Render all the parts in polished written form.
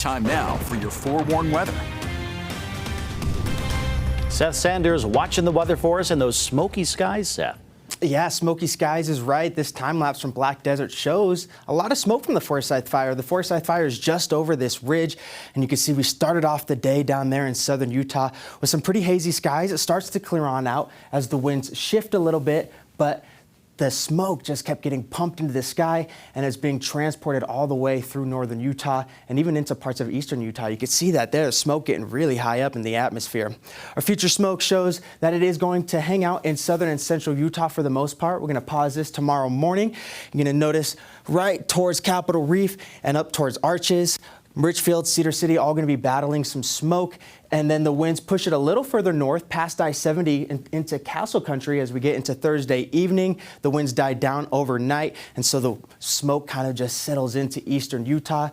Time now for your forewarned weather. Seth Sanders watching the weather for us in those smoky skies, Seth. Yeah, smoky skies is right. This time lapse from Black Desert shows a lot of smoke from the Forsyth Fire. The Forsyth Fire is just over this ridge, and you can see we started off the day down there in southern Utah with some pretty hazy skies. It starts to clear on out as the winds shift a little bit, but the smoke just kept getting pumped into the sky and is being transported all the way through northern Utah and even into parts of eastern Utah. You can see that there's smoke getting really high up in the atmosphere. Our future smoke shows that it is going to hang out in southern and central Utah for the most part. We're going to pause this tomorrow morning. You're going to notice right towards Capitol Reef and up towards Arches, Richfield, Cedar City, all going to be battling some smoke. And then the winds push it a little further north past I-70 into Castle Country as we get into Thursday evening. The winds die down overnight, and so the smoke kind of just settles into eastern Utah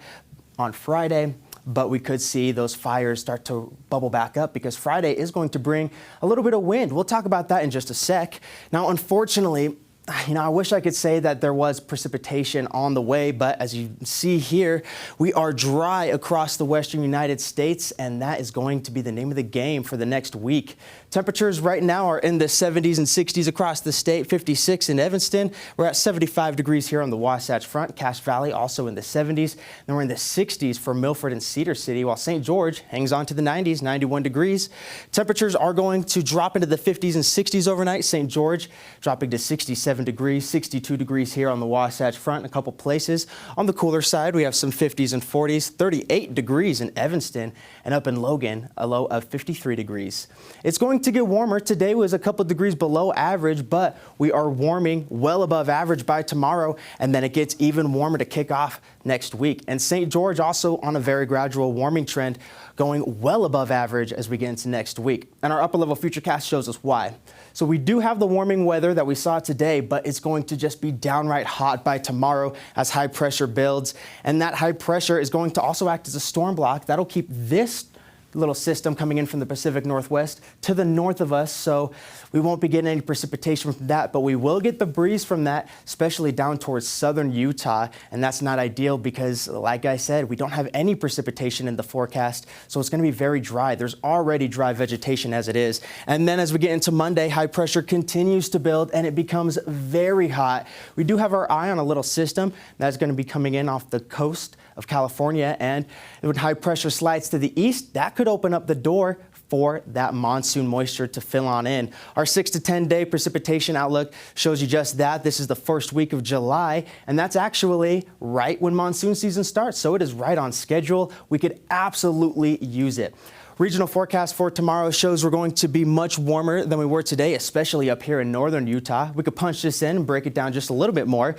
on Friday. But we could see those fires start to bubble back up because Friday is going to bring a little bit of wind. We'll talk about that in just a sec. Now, unfortunately, I wish I could say that there was precipitation on the way, but as you see here, we are dry across the western United States, and that is going to be the name of the game for the next week. Temperatures right now are in the 70s and 60s across the state, 56 in Evanston. We're at 75 degrees here on the Wasatch Front. Cache Valley also in the 70s. Then we're in the 60s for Milford and Cedar City, while St. George hangs on to the 90s, 91 degrees. Temperatures are going to drop into the 50s and 60s overnight. St. George dropping to 67 degrees, 62 degrees here on the Wasatch Front in a couple places. On the cooler side, we have some 50s and 40s, 38 degrees in Evanston, and up in Logan, a low of 53 degrees. It's going to get warmer. Today was a couple degrees below average, but we are warming well above average by tomorrow, and then it gets even warmer to kick off next week. And St. George also on a very gradual warming trend, going well above average as we get into next week. And our upper level futurecast shows us why. So we do have the warming weather that we saw today, but it's going to just be downright hot by tomorrow as high pressure builds. And that high pressure is going to also act as a storm block. That'll keep this little system coming in from the Pacific Northwest to the north of us, so we won't be getting any precipitation from that, but we will get the breeze from that, especially down towards southern Utah, and that's not ideal because, like I said, we don't have any precipitation in the forecast, so it's going to be very dry. There's already dry vegetation as it is. And then as we get into Monday, high pressure continues to build and it becomes very hot. We do have our eye on a little system that's going to be coming in off the coast of California, and when high pressure slides to the east, that could open up the door for that monsoon moisture to fill on in. Our 6 to 10 day precipitation outlook shows you just that. This is the first week of July, and that's actually right when monsoon season starts, so it is right on schedule. We could absolutely use it. Regional forecast for tomorrow shows we're going to be much warmer than we were today, especially up here in northern Utah. We could punch this in and break it down just a little bit more.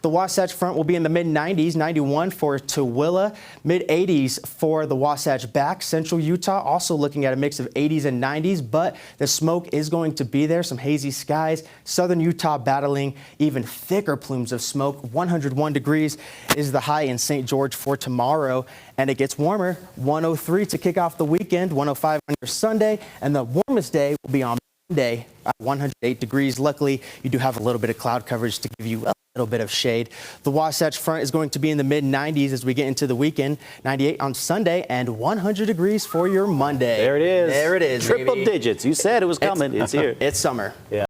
The Wasatch Front will be in the mid-90s, 91 for Tooele, mid-80s for the Wasatch Back. Central Utah also looking at a mix of 80s and 90s, but the smoke is going to be there, some hazy skies. Southern Utah battling even thicker plumes of smoke. 101 degrees is the high in St. George for tomorrow, and it gets warmer. 103 to kick off the weekend, 105 on your Sunday, and the warmest day will be on Monday at 108 degrees. Luckily, you do have a little bit of cloud coverage to give you a little bit of shade. The Wasatch Front is going to be in the mid-90s as we get into the weekend. 98 on Sunday and 100 degrees for your Monday. There it is. There it is. Triple baby. digits. You said it was coming. It's here. It's summer. Yeah.